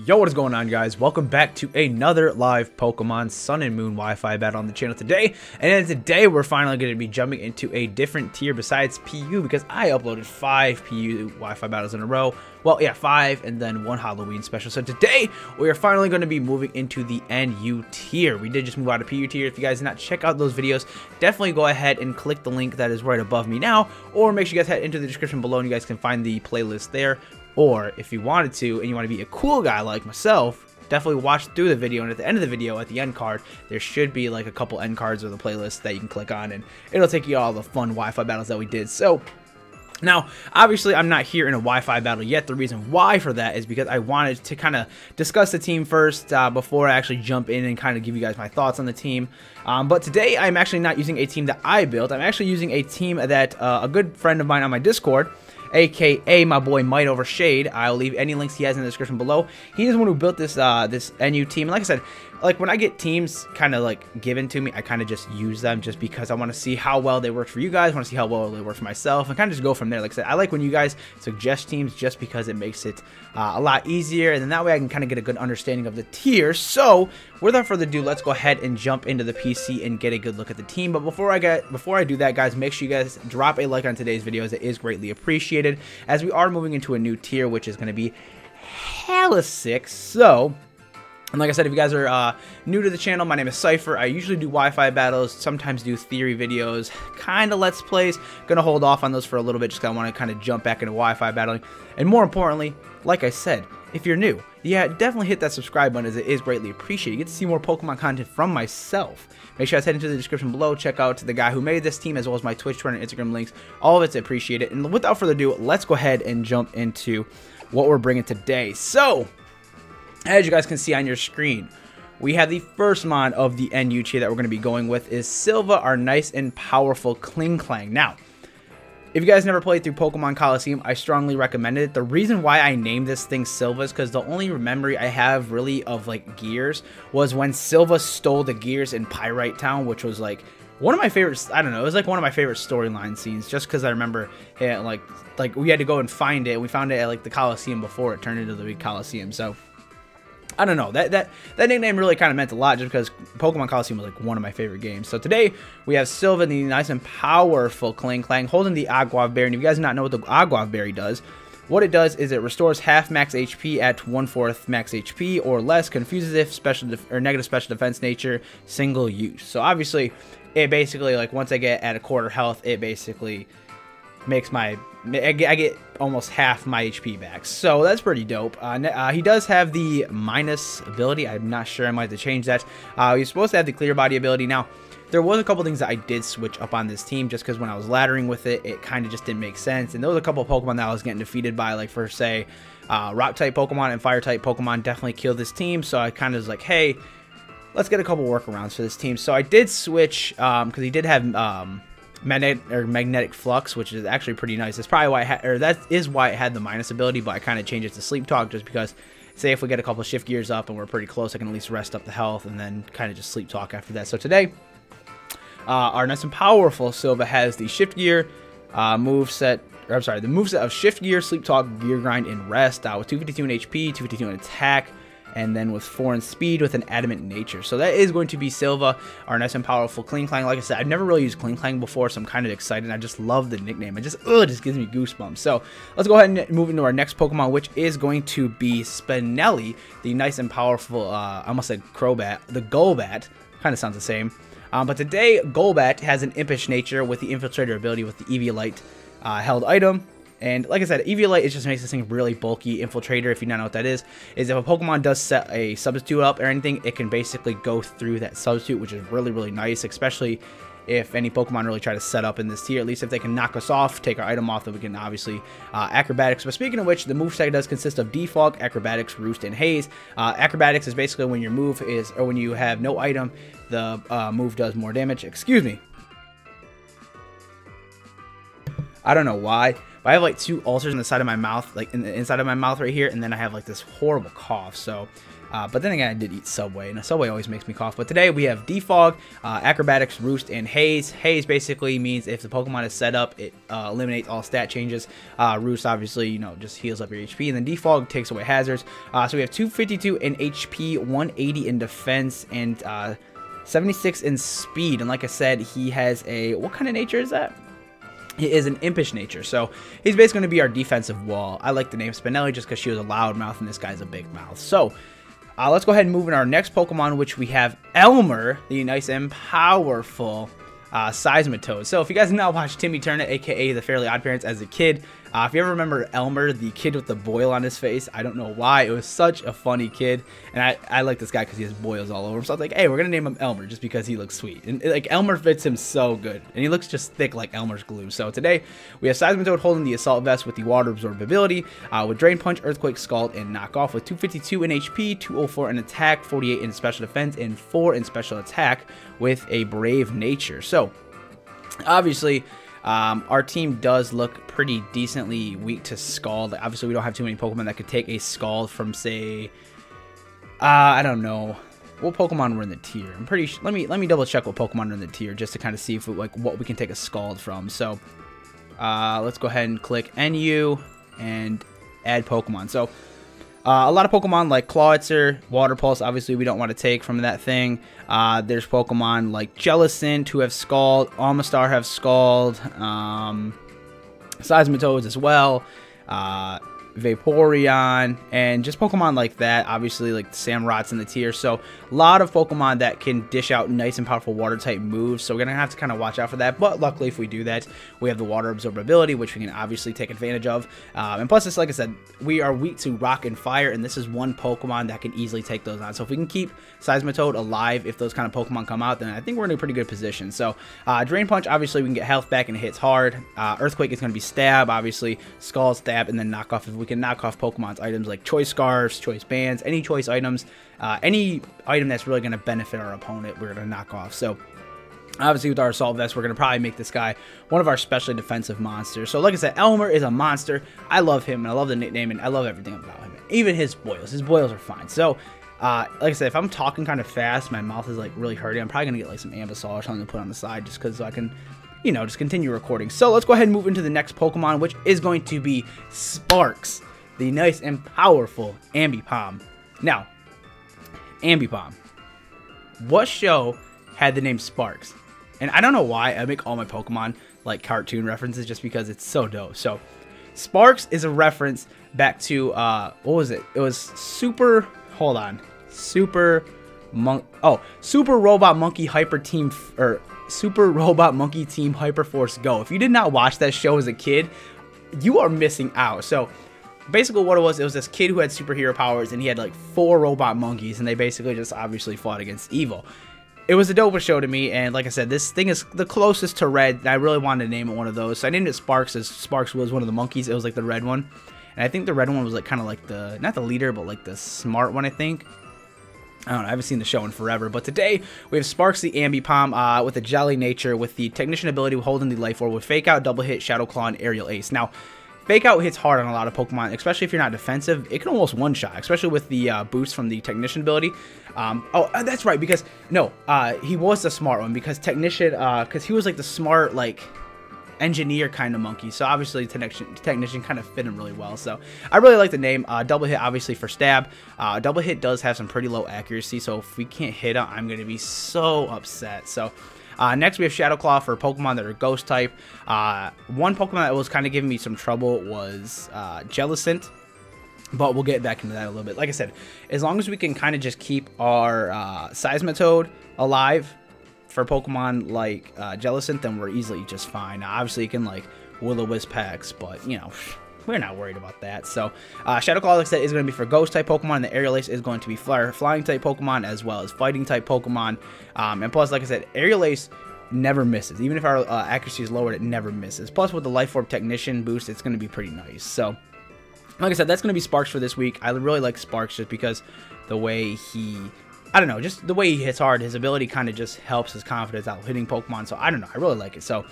Yo, what is going on, guys? Welcome back to another live Pokemon Sun and Moon Wi-Fi battle on the channel today. And today we're finally going to be jumping into a different tier besides PU, because I uploaded 5 PU Wi-Fi battles in a row. Well, yeah, 5 and then 1 Halloween special. So today we are finally going to be moving into the NU tier. We did just move out of PU tier. If you guys did not check out those videos, definitely go ahead and click the link that is right above me now, or make sure you guys head into the description below and you guys can find the playlist there. Or if you wanted to and you want to be a cool guy like myself, definitely watch through the video, and at the end of the video, at the end card, there should be like a couple end cards of the playlist that you can click on, and it'll take you all the fun Wi-Fi battles that we did. So now, obviously, I'm not here in a Wi-Fi battle yet. The reason why for that is because I wanted to kind of discuss the team first before I actually jump in and kind of give you guys my thoughts on the team. But today, I'm actually not using a team that I built. I'm actually using a team that a good friend of mine on my Discord, aka my boy Might Over Shade. I'll leave any links he has in the description below. He is the one who built this this NU team. And like I said, like when I get teams kind of like given to me, I kind of just use them just because I want to see how well they work for you guys. I want to see how well they work for myself, and kind of just go from there. Like I said, I like when you guys suggest teams just because it makes it a lot easier, and then that way I can kind of get a good understanding of the tier. So without further ado, let's go ahead and jump into the PC and get a good look at the team. But before I do that, guys, make sure you guys drop a like on today's video, as it is greatly appreciated, as we are moving into a new tier, which is going to be hella sick. So, and like I said, if you guys are new to the channel, my name is Cipher. I usually do Wi-Fi battles, sometimes do theory videos, kind of let's plays. Gonna hold off on those for a little bit, just because I want to kind of jump back into Wi-Fi battling. And more importantly, like I said, if you're new, yeah, definitely hit that subscribe button, as it is greatly appreciated. You get to see more Pokemon content from myself. Make sure you guys head into the description below, check out the guy who made this team, as well as my Twitch, Twitter, and Instagram links. All of it's appreciated. And without further ado, let's go ahead and jump into what we're bringing today. So, as you guys can see on your screen, we have the first mod of the NU tier that we're going to be going with is Silva, our nice and powerful Klinklang. Now, if you guys never played through Pokemon Coliseum, I strongly recommend it. The reason why I named this thing Silva is because the only memory I have really of like gears was when Silva stole the gears in Pyrite Town, which was like one of my favorites. I don't know, it was like one of my favorite storyline scenes, just because I remember it, like we had to go and find it. We found it at like the Coliseum before it turned into the big Coliseum. So I don't know, that nickname really kind of meant a lot, just because Pokemon Coliseum was like one of my favorite games. So today we have Silva, the nice and powerful Klinklang, holding the Aguav berry. And if you guys do not know what the Aguav berry does, what it does is it restores half max HP at 1/4 max HP or less, confuses if special or negative special defense nature, single use. So obviously, it basically, like, once I get at a quarter health, it basically makes I get almost half my HP back. So that's pretty dope. He does have the minus ability. I'm not sure, I might have to change that. He's supposed to have the clear body ability. Now, there was a couple things that I did switch up on this team, just because when I was laddering with it, it kind of just didn't make sense. And there was a couple of Pokemon that I was getting defeated by, like, for say rock type Pokemon and fire type Pokemon definitely killed this team. So I kind of was like, hey, let's get a couple workarounds for this team. So I did switch, because he did have magnetic flux, which is actually pretty nice. That's probably why that is why it had the minus ability, but I kind of changed it to sleep talk, just because, say if we get a couple shift gears up and we're pretty close, I can at least rest up the health and then kind of just sleep talk after that. So today, our nice and powerful Silva has the shift gear moveset. Or I'm sorry, the moveset of shift gear, sleep talk, gear grind, and rest, with 252 in HP, 252 in attack, and then with 4 in speed with an Adamant Nature. So that is going to be Silva, our nice and powerful Klinklang. Like I said, I've never really used Klinklang before, so I'm kind of excited. I just love the nickname. It just gives me goosebumps. So let's go ahead and move into our next Pokemon, which is going to be Spineli, the nice and powerful, I almost said Crobat, the Golbat. Kind of sounds the same. But today, Golbat has an Impish Nature with the Infiltrator ability with the Eviolite held item. And like I said, Eviolite, it just makes this thing really bulky. Infiltrator, if you don't know what that is if a Pokemon does set a substitute up or anything, it can basically go through that substitute, which is really, really nice, especially if any Pokemon really try to set up in this tier. At least if they can knock us off, take our item off, then we can obviously Acrobatics. But speaking of which, the moveset does consist of Defog, Acrobatics, Roost, and Haze. Acrobatics is basically when your move is, or when you have no item, the move does more damage. Excuse me. I don't know why, but I have like 2 ulcers on the side of my mouth, like in the inside of my mouth right here, and then I have like this horrible cough. So But then again, I did eat Subway, and a Subway always makes me cough. But today we have Defog, Acrobatics, Roost, and Haze. Haze basically means if the Pokemon is set up, it eliminates all stat changes. Roost obviously, you know, just heals up your HP, and then Defog takes away hazards. So we have 252 in HP, 180 in defense, and 76 in speed. And like I said, he has a, what kind of nature is that? He is an Impish Nature, so he's basically going to be our defensive wall. I like the name Spineli just because she was a loud mouth and this guy's a big mouth. So let's go ahead and move in our next Pokemon, which we have Elmer, the nice and powerful Seismitoad. So if you guys did not watch Timmy Turner, aka the Fairly Odd Parents, as a kid, if you ever remember Elmer, the kid with the boil on his face, I don't know why, it was such a funny kid, and I like this guy because he has boils all over him. So I was like, hey, we're gonna name him Elmer just because he looks sweet, and like Elmer fits him so good, and he looks just thick like Elmer's glue. So today we have Seismitoad holding the Assault Vest with the Water Absorbability, with Drain Punch, Earthquake, Scald, and Knock Off, with 252 in HP, 204 in Attack, 48 in Special Defense, and 4 in Special Attack, with a Brave Nature. So obviously, our team does look pretty decently weak to Scald. Obviously, we don't have too many Pokemon that could take a Scald from, say, I don't know what Pokemon were in the tier. I'm pretty sure. Let me double check what Pokemon are in the tier just to kind of see if like what we can take a Scald from. So let's go ahead and click NU and add Pokemon. So a lot of Pokemon like Clawitzer, Water Pulse, obviously we don't want to take from that thing. There's Pokemon like Jellicent who have Scald, Almastar have Scald, Seismitoads as well, Vaporeon, and just Pokemon like that. Obviously, like Samurot's in the tier. So a lot of Pokemon that can dish out nice and powerful water type moves. So we're gonna have to kind of watch out for that. But luckily, if we do that, we have the Water Absorbability, which we can obviously take advantage of. And plus, this, like I said, we are weak to Rock and Fire, and this is one Pokemon that can easily take those on. So if we can keep Seismitoad alive, if those kind of Pokemon come out, then I think we're in a pretty good position. So Drain Punch, obviously we can get health back and it hits hard. Earthquake is going to be Stab, obviously Scald, Stab, and then Knock Off. If we can knock off Pokemon's items like Choice Scarves, Choice Bands, any choice items, any item that's really going to benefit our opponent, we're going to knock off. So obviously with our Assault Vest, we're going to probably make this guy one of our specially defensive monsters. So like I said, Elmer is a monster. I love him, and I love the nickname, and I love everything about him. Even his boils. His boils are fine. So like I said, if I'm talking kind of fast, my mouth is like really hurting, I'm probably going to get like some Ambisol or something to put on the side just because I can, you know, just continue recording. So let's go ahead and move into the next Pokemon, which is going to be Sparx, the nice and powerful Ambipom. Now, Ambipom. What show had the name Sparx? And I don't know why I make all my Pokemon like cartoon references just because it's so dope. So Sparx is a reference back to, what was it? It was Super Robot Monkey Hyper Team, or Super Robot Monkey Team Hyper Force Go. If you did not watch that show as a kid, you are missing out. So basically what it was this kid who had superhero powers, and he had like 4 robot monkeys, and they basically just obviously fought against evil. It was a dope show to me, and like I said, this thing is the closest to red, and I really wanted to name it one of those. So I named it Sparx, as Sparx was one of the monkeys. It was like the red one, and I think the red one was like kind of like the, not the leader, but like the smart one, I think. I don't know, I haven't seen the show in forever, but today we have Sparx the Ambipom with a Jelly Nature, with the Technician ability holding the Life Orb with Fake Out, Double Hit, Shadow Claw, and Aerial Ace. Now, Fake Out hits hard on a lot of Pokemon, especially if you're not defensive. It can almost one-shot, especially with the boost from the Technician ability. That's right, because, no, he was the smart one, because Technician, because he was like the smart, like, engineer kind of monkey, so obviously Technician kind of fit him really well. So I really like the name. Double Hit obviously for Stab. Double Hit does have some pretty low accuracy, so if we can't hit him, I'm going to be so upset. So next we have Shadow Claw for Pokemon that are Ghost type. One Pokemon that was kind of giving me some trouble was Jellicent, but we'll get back into that a little bit. Like I said, as long as we can kind of just keep our Seismitoad alive for Pokemon like Jellicent, then we're easily just fine. Now, obviously, you can like Will-O-Wisp packs, but you know, we're not worried about that. So, Shadow Claw, like I said, is going to be for Ghost type Pokemon, and the Aerial Ace is going to be Flying type Pokemon as well as Fighting type Pokemon. And plus, like I said, Aerial Ace never misses. Even if our accuracy is lowered, it never misses. Plus, with the Life Orb Technician boost, it's going to be pretty nice. So, like I said, that's going to be Sparx for this week. I really like Sparx just because the way he, I don't know, just the way he hits hard, his ability kind of just helps his confidence out hitting Pokemon. So I don't know, I really like it. So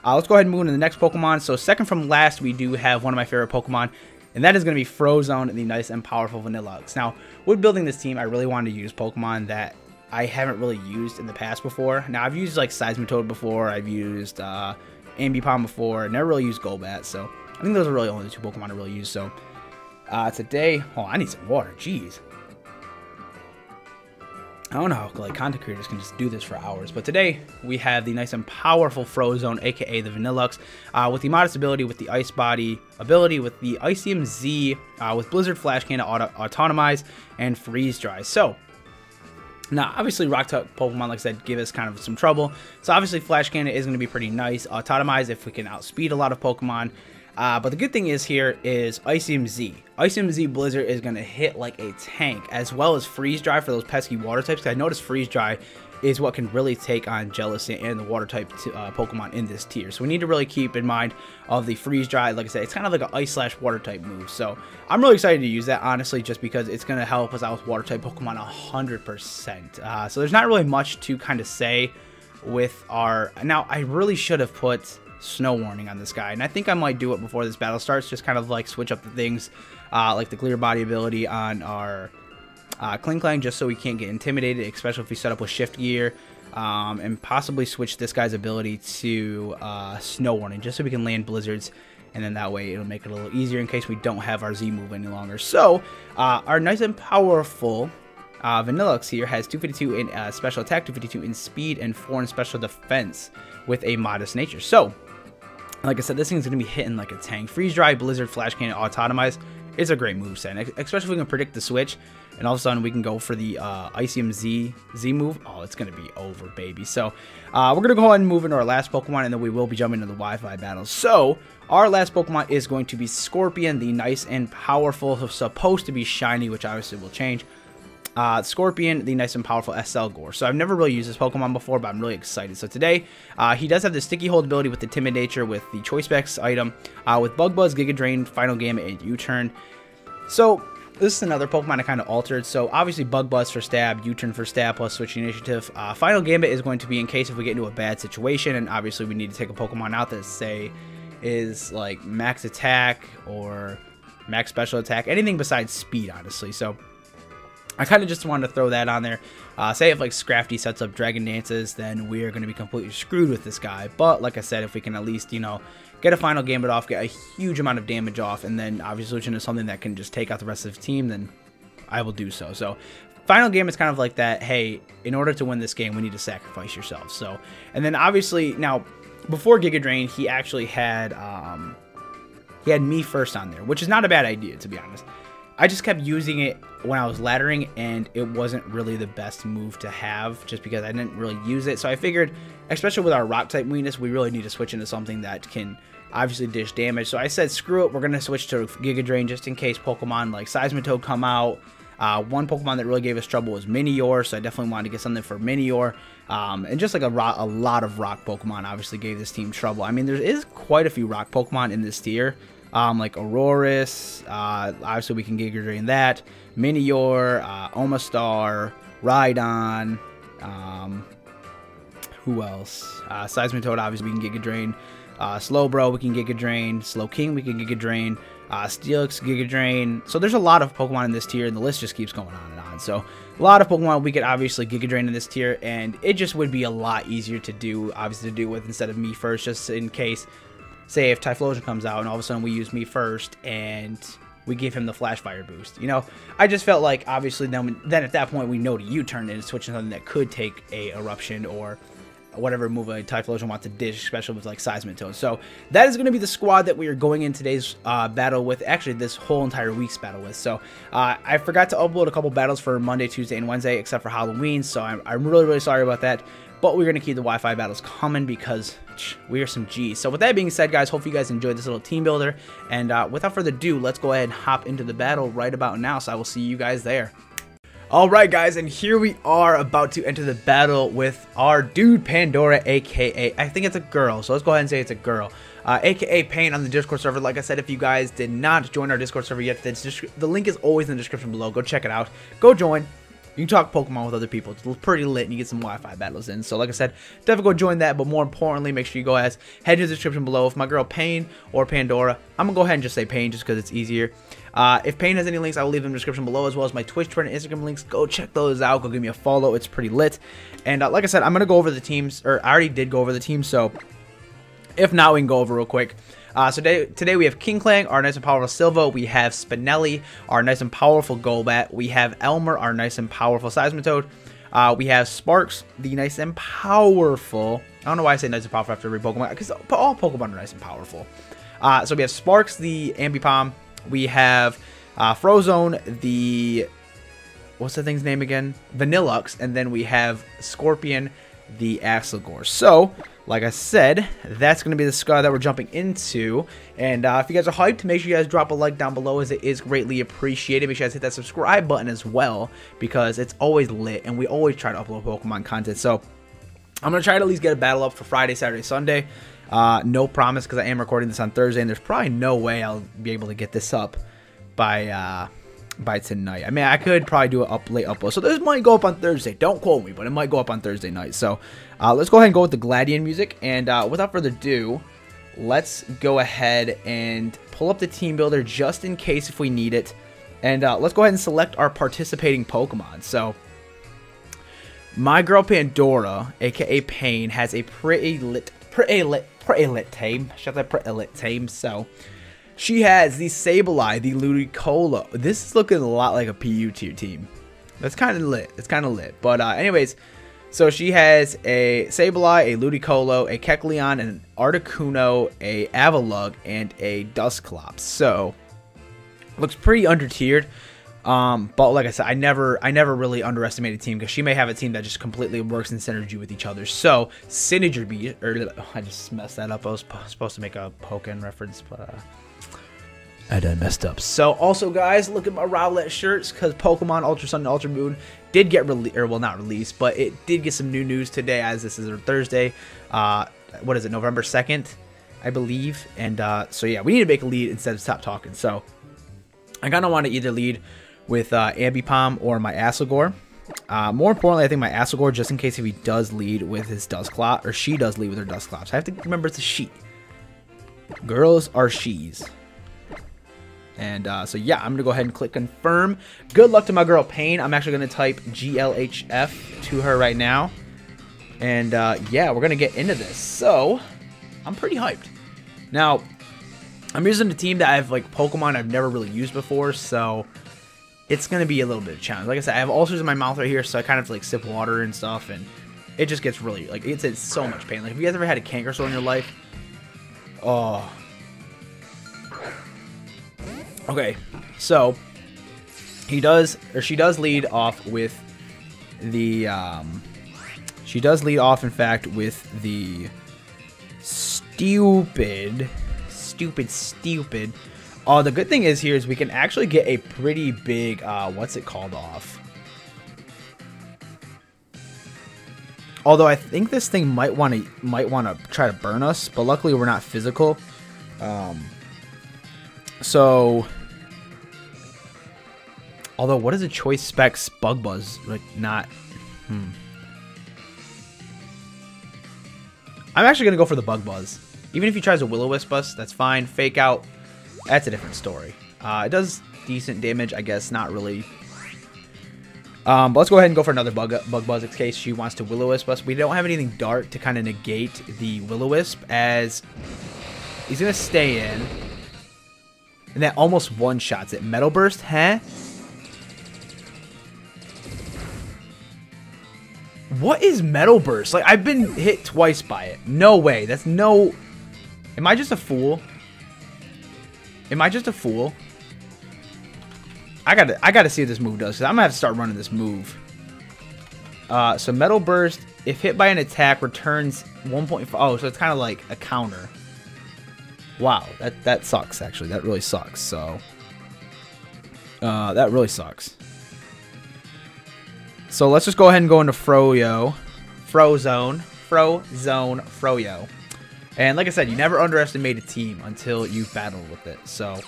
let's go ahead and move into the next Pokemon. So second from last, we do have one of my favorite Pokemon, and that is going to be Frozone, the nice and powerful Vanilluxe. Now, with building this team, I really wanted to use Pokemon that I haven't really used in the past before. Now, I've used like Seismitoad before, I've used Ambipom before, never really used Golbat, so I think those are really only the 2 Pokemon I really use. So today, oh, I need some water, jeez. I don't know how like content creators can just do this for hours, but today we have the nice and powerful Frozone, aka the Vanilluxe, with the modest ability, with the Ice Body ability, with the Icium Z, with Blizzard, Flash Cannon, Autotomize, and Freeze Dry. So now, obviously, rock type Pokemon, like I said, give us kind of some trouble. So obviously, Flash Cannon is going to be pretty nice. Autotomize if we can outspeed a lot of Pokemon. But the good thing is here is Icium Z. Icium Z Blizzard is going to hit like a tank, as well as Freeze Dry for those pesky water types. Because I noticed Freeze Dry is what can really take on Jellicent and the water type Pokemon in this tier. So we need to really keep in mind of the Freeze Dry. Like I said, it's kind of like an ice/water type move. So I'm really excited to use that, honestly, just because it's going to help us out with water type Pokemon 100%. So there's not really much to kind of say with our... Now, I really should have put Snow Warning on this guy, and I think I might do it before this battle starts, just kind of like switch up the things, like the Clear Body ability on our Klinklang, just so we can't get intimidated, especially if we set up with Shift Gear, and possibly switch this guy's ability to Snow Warning, just so we can land Blizzards, and then that way it'll make it a little easier in case we don't have our Z move any longer. So our nice and powerful Vanilluxe here has 252 in special attack, 252 in speed, and 4 in special defense with a modest nature. So like I said, this thing's going to be hitting like a tank. Freeze Dry, Blizzard, Flash Cannon, Autotomize is a great moveset, especially if we can predict the switch, and all of a sudden we can go for the Icium Z move. Oh, it's going to be over, baby. So we're going to go ahead and move into our last Pokemon, and then we will be jumping into the Wi-Fi battles. So our last Pokemon is going to be Scorpion, the nice and powerful, supposed to be shiny, which obviously will change. Scorpion, the nice and powerful Accelgor. So I've never really used this Pokemon before, but I'm really excited. So today, he does have the Sticky Hold ability with the Timid Nature, with the Choice Specs item, with Bug Buzz, Giga Drain, Final Gamut, and U-Turn. So this is another Pokemon I kind of altered. So obviously Bug Buzz for stab, U-Turn for stab, plus Switch Initiative. Final Gambit is going to be in case if we get into a bad situation, and obviously we need to take a Pokemon out that, say, is like max attack or max special attack, anything besides speed, honestly. So I kind of just wanted to throw that on there. Say if like Scrafty sets up Dragon Dances, then we are going to be completely screwed with this guy. But like I said, if we can at least, you know, get a Final Gambit off, get a huge amount of damage off, and then obviously switch into something that can just take out the rest of the team, then I will do so. So Final Gambit's kind of like that, hey, in order to win this game, we need to sacrifice yourself. So, and then obviously, now, before Giga Drain, he actually had me first on there, which is not a bad idea, to be honest. I just kept using it when I was laddering, and it wasn't really the best move to have, just because I didn't really use it. So I figured, especially with our rock type weakness, we really need to switch into something that can obviously dish damage. So I said, screw it, we're going to switch to Giga Drain just in case Pokemon like Seismitoad come out. One Pokemon that really gave us trouble was Minior, so I definitely wanted to get something for Minior. And just like a lot of rock Pokemon obviously gave this team trouble. I mean, there is quite a few rock Pokemon in this tier. Like Aurorus, obviously we can Giga Drain that, Minior, Omastar, Rhydon, who else? Seismitoad, obviously we can Giga Drain, Slowbro we can Giga Drain, Slowking we can Giga Drain, Steelix Giga Drain. So there's a lot of Pokemon in this tier, and the list just keeps going on and on. So a lot of Pokemon we could obviously Giga Drain in this tier, and it just would be a lot easier to do, obviously to do with instead of me first, just in case. Say if Typhlosion comes out and all of a sudden we use me first and we give him the Flash Fire boost. You know, I just felt like obviously then at that point we know to U-turn and switch to something that could take a Eruption or whatever move a Typhlosion wants to dish, especially with like Seismitoad. So that is going to be the squad that we are going in today's battle with, actually this whole entire week's battle with. So I forgot to upload a couple battles for Monday, Tuesday, and Wednesday except for Halloween, so I'm really sorry about that. But we're going to keep the Wi-Fi battles coming because we are some G's. So with that being said, guys, hopefully you guys enjoyed this little team builder. And without further ado, let's go ahead and hop into the battle right about now. So I will see you guys there. Alright guys, and here we are about to enter the battle with our dude Pandora, aka, I think it's a girl, so let's go ahead and say it's a girl. Aka Pain on the Discord server. Like I said, if you guys did not join our Discord server yet, the link is always in the description below. Go check it out. Go join. You can talk Pokemon with other people. It's pretty lit, and you get some Wi-Fi battles in. So, like I said, definitely go join that. But more importantly, make sure you go head to the description below. If my girl Pain or Pandora, I'm going to go ahead and just say Pain just because it's easier. If Pain has any links, I will leave them in the description below, as well as my Twitch, Twitter, and Instagram links. Go check those out. Go give me a follow. It's pretty lit. And like I said, I'm going to go over the teams, or I already did go over the teams. So, if not, we can go over real quick. So today we have Klinklang, our nice and powerful Silva. We have Spineli, our nice and powerful Golbat. We have Elmer, our nice and powerful Seismitoad. We have Sparx, the nice and powerful. I don't know why I say nice and powerful after every Pokemon, because all Pokemon are nice and powerful. So we have Sparx, the Ambipom. We have Frozone, the... what's the thing's name again? Vanilluxe. And then we have Scorpion, the Accelgor. So, like I said, that's going to be the scar that we're jumping into. And if you guys are hyped, make sure you guys drop a like down below, as it is greatly appreciated. Make sure you guys hit that subscribe button as well, because it's always lit, and we always try to upload Pokemon content. So, I'm going to try to at least get a battle up for Friday, Saturday, Sunday. No promise, because I am recording this on Thursday, and there's probably no way I'll be able to get this up by tonight. I mean, I could probably do an late upload, so this might go up on Thursday. Don't quote me, but it might go up on Thursday night. So let's go ahead and go with the Gladian music, and without further ado, let's go ahead and pull up the team builder just in case if we need it, and let's go ahead and select our participating Pokemon. So my girl Pandora, aka Pain, has a pretty lit team. Shut that pretty lit team. So she has the Sableye, the Ludicolo. This is looking a lot like a PU tier team. That's kind of lit. It's kind of lit. But anyways, so she has a Sableye, a Ludicolo, a Kecleon, an Articuno, a Avalugg, and a Dusclops. So looks pretty under-tiered. But like I said, I never really underestimate a team, because she may have a team that just completely works in synergy with each other. So Synergy, or I just messed that up. I was supposed to make a Pokemon reference, but I done messed up. So also, guys, look at my Rowlet shirts, because Pokemon Ultra Sun and Ultra Moon did get released, or well, not released, but it did get some new news today, as this is a Thursday. What is it, November 2nd, I believe. And so yeah, we need to make a lead instead of stop talking. So I kind of want to either lead with Ambipom or my Accelgor. More importantly, I think my Accelgor, just in case if he does lead with his Dusclops, or she does lead with her Dusclops. I have to remember it's a she. Girls are she's. And so yeah, I'm going to go ahead and click confirm. Good luck to my girl Pain. I'm actually going to type GLHF to her right now. And yeah, we're going to get into this. So I'm pretty hyped. Now, I'm using a team that I have like Pokemon I've never really used before. So it's going to be a little bit of a challenge. Like I said, I have ulcers in my mouth right here, so I kind of have to like sip water and stuff. And it just gets really, like, it's so much pain. Like, have you guys ever had a canker sore in your life? Oh. Okay, so he does, or she does lead off with the, she does lead off, in fact, with the stupid. Oh, the good thing is here is we can actually get a pretty big, what's it called off. Although I think this thing might want to try to burn us, but luckily we're not physical. So, although what is a choice specs bug buzz? Like, not. I'm actually gonna go for the bug buzz. Even if he tries a will-o-wisp us, that's fine. Fake out, that's a different story. It does decent damage, I guess. Not really. But let's go ahead and go for another bug buzz in case she wants to will-o-wisp us. We don't have anything dark to kind of negate the will-o-wisp, as he's gonna stay in. And that almost one-shots it. Metal Burst, huh? What is Metal Burst? Like, I've been hit twice by it. No way. That's no... Am I just a fool? Am I just a fool? I gotta see what this move does, because I'm gonna have to start running this move. So Metal Burst, if hit by an attack, returns 1.5. Oh, so it's kind of like a counter. Wow, that sucks, actually. That really sucks. So that really sucks. So let's just go ahead and go into Frozone, Froyo. And like I said, you never underestimate a team until you've battled with it. So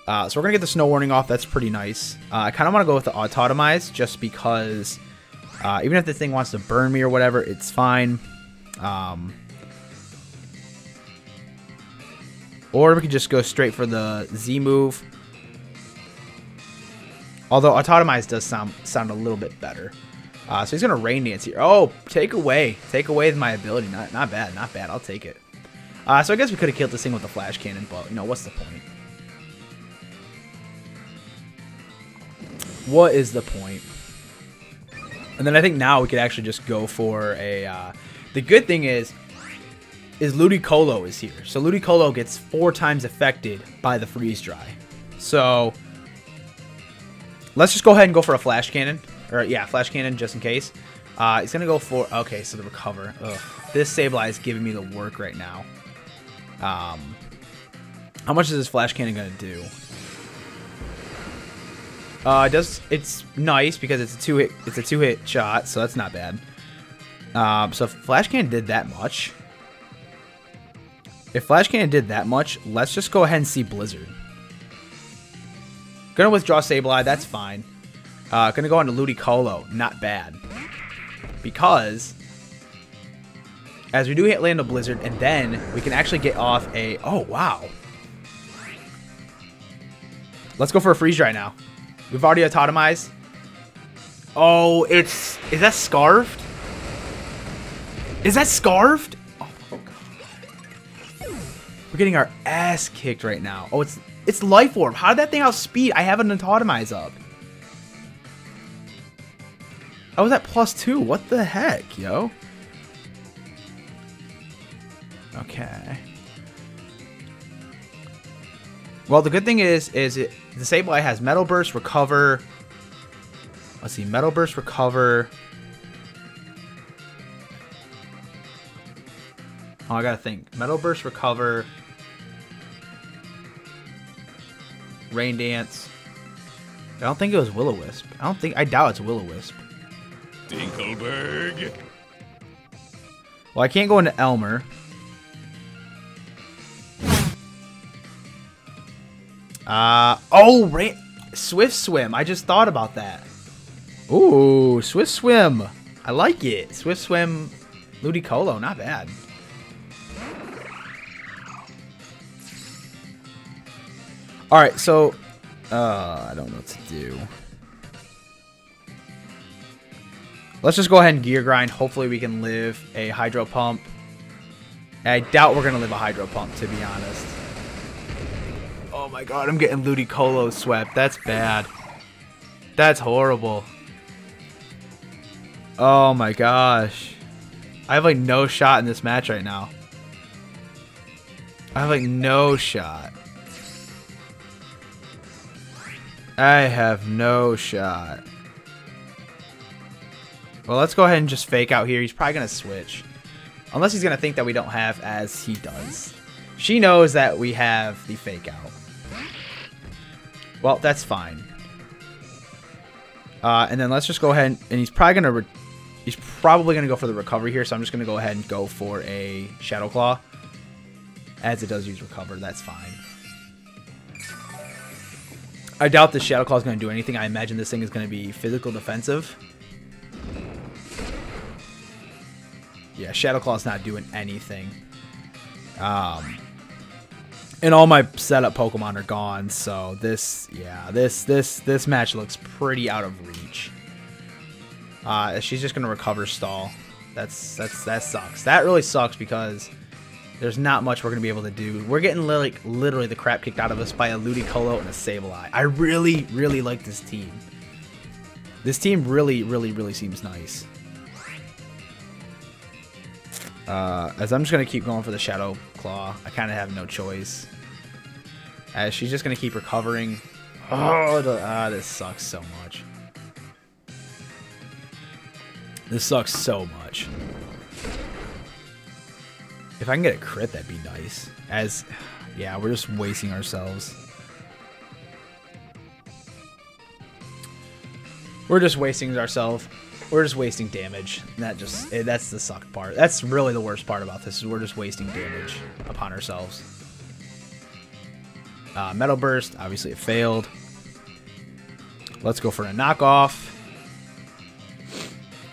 So we're going to get the Snow Warning off. That's pretty nice. I kind of want to go with the Autotomize just because even if the thing wants to burn me or whatever, it's fine. Or we could just go straight for the Z move. Although Autotomize does sound a little bit better. So he's going to Rain Dance here. Oh, take away my ability. Not bad, not bad. I'll take it. So I guess we could have killed this thing with the Flash Cannon, but, you know, what's the point? What is the point? And then I think now we could actually just go for a... the good thing is Ludicolo is here. So Ludicolo gets 4 times affected by the Freeze Dry. So let's just go ahead and go for a Flash Cannon. Or, yeah, Flash Cannon just in case. He's going to go for... Okay, so the Recover. Ugh. This Sableye is giving me the work right now. How much is this Flash Cannon going to do? It's nice because it's a two-hit shot, so that's not bad. So if Flash Cannon did that much... If Flash Cannon did that much, let's just go ahead and see Blizzard. Gonna withdraw Sableye, that's fine. Gonna go on to Ludicolo, not bad. Because as we do hit land a Blizzard, and then we can actually get off a... Oh, wow. Let's go for a Freeze Dry now. We've already Autotomized. Oh, is that Scarfed? Is that Scarfed? Oh, God. We're getting our ass kicked right now. Oh, it's Life Orb. How did that thing outspeed? I have an Autotomize up. I was at +2. What the heck, yo? Okay. Well, the good thing is the Sableye has Metal Burst, Recover. Let's see, Metal Burst, Recover. Oh, I gotta think. Metal Burst, Recover. Rain Dance. I don't think it was Will-O-Wisp. I doubt it's Will-O-Wisp. Dinkelberg. Well, I can't go into Elmer. Swift Swim. I just thought about that. Ooh, Swift Swim. I like it. Swift Swim, Ludicolo. Not bad. All right, so I don't know what to do. Let's just go ahead and Gear Grind. Hopefully we can live a Hydro Pump. I doubt we're gonna live a Hydro Pump, to be honest. Oh my god, I'm getting Ludicolo swept. That's bad. That's horrible. Oh my gosh. I have like no shot in this match right now. I have like no shot. I have no shot. Well, let's go ahead and just fake out here. He's probably going to switch. Unless he's going to think that we don't have as he does. She knows that we have the fake out. Well, that's fine. And then let's just go ahead and he's probably going to go for the recovery here. So I'm just going to go ahead and go for a Shadow Claw. As it does use recover, that's fine. I doubt the Shadow Claw is going to do anything. I imagine this thing is going to be physical defensive. Yeah, Shadow Claw's not doing anything. And all my setup Pokemon are gone, so this match looks pretty out of reach. She's just gonna recover stall. That sucks. That really sucks because there's not much we're gonna be able to do. We're getting literally the crap kicked out of us by a Ludicolo and a Sableye. I really like this team. This team really seems nice. As I'm just going to keep going for the Shadow Claw. I kind of have no choice. As she's just going to keep recovering. Oh, this sucks so much. This sucks so much. If I can get a crit, that'd be nice. Yeah, we're just wasting ourselves. We're just wasting ourselves. We're just wasting damage. That's the suck part. That's really the worst part about this, is we're just wasting damage upon ourselves. Metal Burst. Obviously, it failed. Let's go for a knockoff.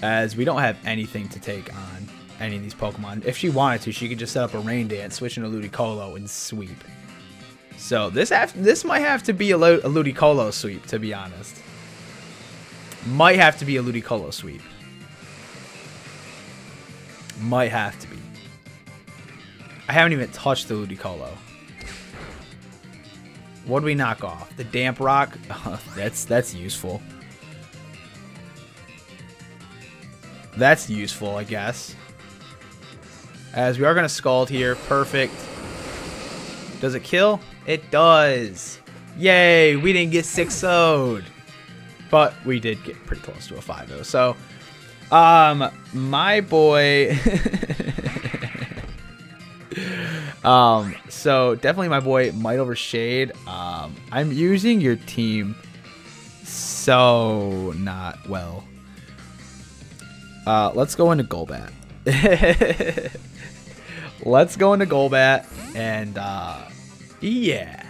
As we don't have anything to take on any of these Pokemon. If she wanted to, she could just set up a Rain Dance, switch into Ludicolo, and sweep. So this might have to be a Ludicolo sweep, to be honest. Might have to be a Ludicolo sweep. Might have to be. I haven't even touched the Ludicolo. What do we knock off? The Damp Rock? Oh, that's useful. That's useful, I guess. As we are going to Scald here. Perfect. Does it kill? It does. Yay, we didn't get 6-0'd. But we did get pretty close to a 5-0. So, my boy... so definitely my boy might overshade. I'm using your team so not well. Let's go into Golbat. Let's go into Golbat and yeah.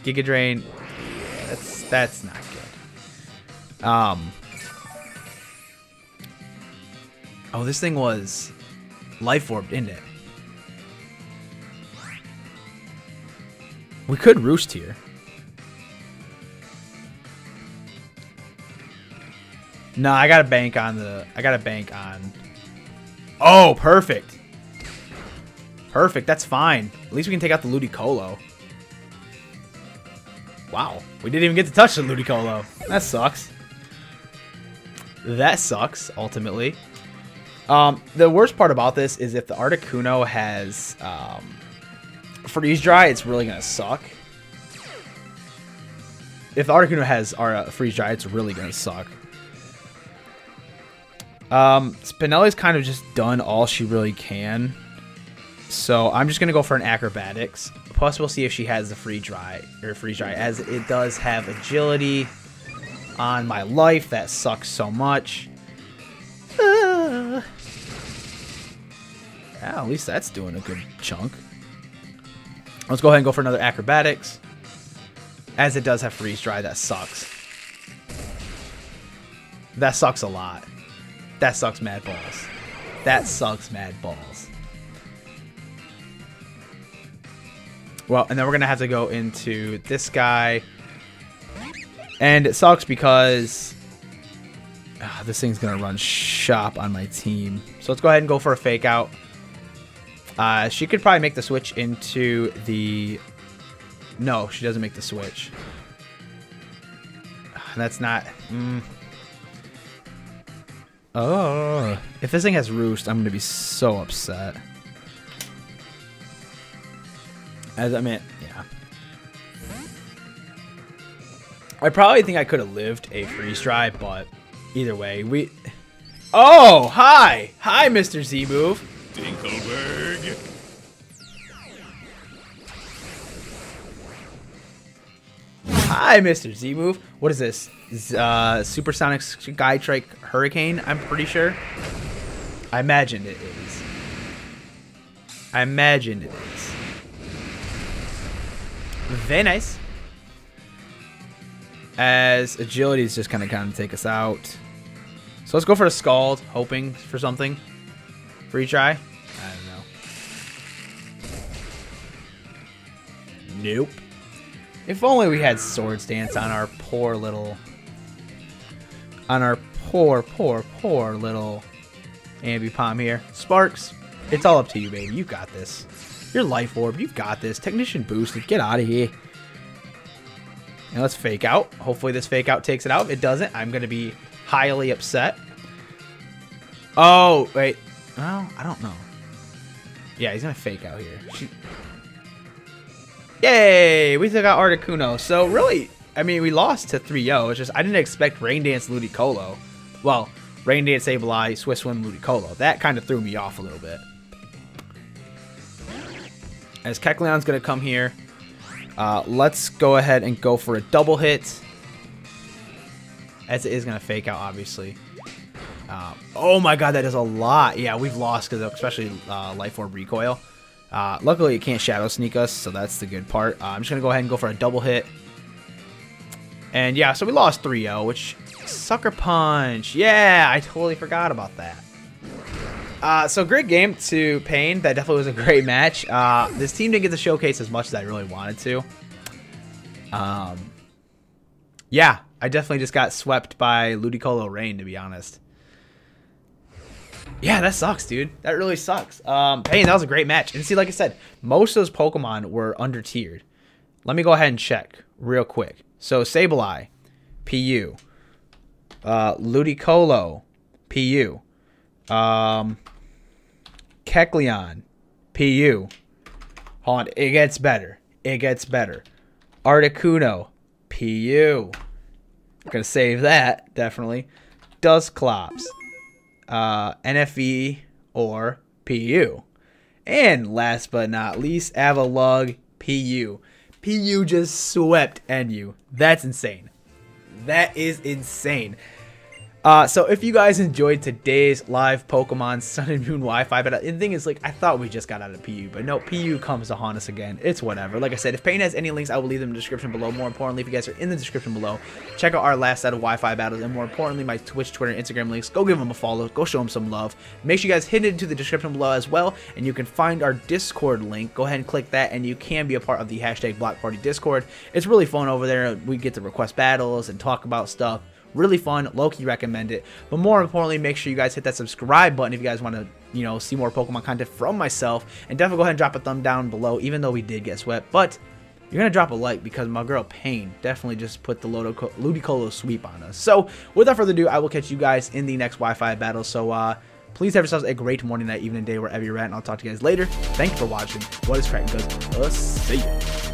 Giga Drain. That's not good. Oh, this thing was Life Orb, didn't it? We could Roost here. No, I gotta bank on the... Oh, perfect. Perfect, that's fine. At least we can take out the Ludicolo. Wow, we didn't even get to touch the Ludicolo. That sucks. That sucks, ultimately. The worst part about this is if the Articuno has Freeze Dry, it's really gonna suck. If the Articuno has Freeze Dry, it's really gonna suck. Spineli's kind of just done all she really can. So I'm just gonna go for an Acrobatics. Plus we'll see if she has the Freeze Dry, as it does have Agility on my life. That sucks so much. Yeah, at least that's doing a good chunk. Let's go ahead and go for another Acrobatics. As it does have Freeze Dry, that sucks. That sucks a lot. That sucks mad balls. That sucks mad balls. Well, and then we're going to have to go into this guy. And it sucks because this thing's going to run shop on my team. So let's go ahead and go for a Fake Out. She could probably make the switch into the... No, she doesn't make the switch. That's not... Oh, if this thing has Roost, I'm going to be so upset. As I mean, yeah. I probably think I could have lived a Freeze Dry, but either way, we... Oh, hi! Hi, Mr. Z-Move. Dinkelberg. Hi, Mr. Z-Move. What is this? Supersonic Skytrike Hurricane, I'm pretty sure. I imagine it is. I imagine it is. Very nice. As Agility is just kind of take us out. So let's go for a Scald, hoping for something. Free try? I don't know. Nope. If only we had Swords Dance on our poor little... On our poor little Ambipom here. Sparx, it's all up to you, baby. You got this. Your Life Orb, you've got this. Technician boosted. Get out of here. And let's Fake Out. Hopefully this Fake Out takes it out. If it doesn't, I'm going to be highly upset. Oh, wait. Well, I don't know. Yeah, he's going to Fake Out here. Yay! We took out Articuno. So, really, I mean, we lost to 3-0. It's just, I didn't expect Rain Dance Ludicolo. Well, Rain Dance Sableye, Swiss Swim Ludicolo. That kind of threw me off a little bit. As Kecleon's going to come here. Let's go ahead and go for a double hit. As it is going to Fake Out, obviously. Oh my god, that is a lot. Yeah, we've lost, because especially Life Orb Recoil. Luckily, it can't Shadow Sneak us, so that's the good part. I'm just going to go ahead and go for a double hit. And yeah, so we lost 3-0, which... Sucker Punch. Yeah, I totally forgot about that. So great game to Pain. That definitely was a great match. This team didn't get to showcase as much as I really wanted to. Yeah, I definitely just got swept by Ludicolo Rain, to be honest. Yeah, that sucks, dude. That really sucks. Pain, that was a great match. And see, like I said, most of those Pokemon were under tiered. Let me go ahead and check real quick. So Sableye, PU. Ludicolo, PU. Kecleon, PU. Hold on, it gets better. It gets better. Articuno, PU. Gonna save that, definitely. Dusclops, NFE or PU. And last but not least, Avalugg, PU. PU just swept NU. That's insane. That is insane. So if you guys enjoyed today's live Pokemon Sun and Moon Wi-Fi, but the thing is, like, I thought we just got out of PU, but no, PU comes to haunt us again. It's whatever. Like I said, if Pain has any links, I will leave them in the description below. More importantly, if you guys are in the description below, check out our last set of Wi-Fi battles, and more importantly, my Twitch, Twitter, and Instagram links. Go give them a follow. Go show them some love. Make sure you guys hit it into the description below as well, and you can find our Discord link. Go ahead and click that, and you can be a part of the hashtag Block Party Discord. It's really fun over there. We get to request battles and talk about stuff. Really fun, low-key recommend it. But more importantly, make sure you guys hit that subscribe button if you guys want to, you know, see more Pokemon content from myself. And definitely go ahead and drop a thumb down below, even though we did get swept. But you're going to drop a like because my girl Pain definitely just put the Ludicolo sweep on us. So without further ado, I will catch you guys in the next Wi-Fi battle. So please have yourselves a great morning, night, evening, day, wherever you're at. And I'll talk to you guys later. Thank you for watching. What is cracking, guys? See ya.